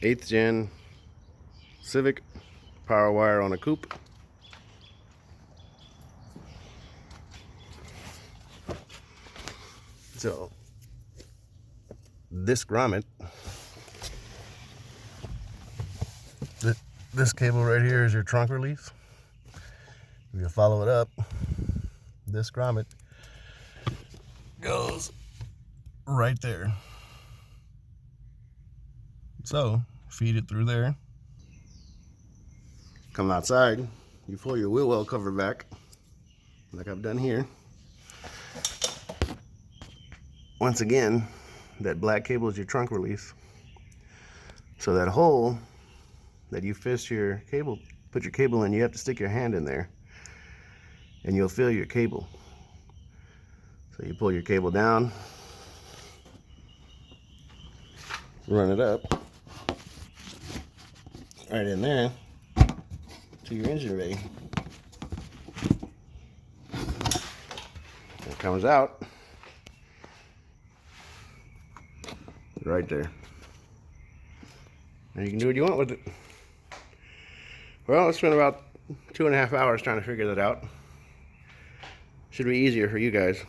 8th gen Civic power wire on a coupe. So this grommet, this cable right here is your trunk release. If you follow it up, this grommet goes right there. So feed it through there. Come outside, you pull your wheel well cover back, like I've done here. Once again, that black cable is your trunk release. So that hole that you fist your cable, put your cable in, you have to stick your hand in there and you'll feel your cable. So you pull your cable down, run it up right in there to your engine bay. It comes out right there. And you can do what you want with it. Well, I spent about 2.5 hours trying to figure that out. Should be easier for you guys.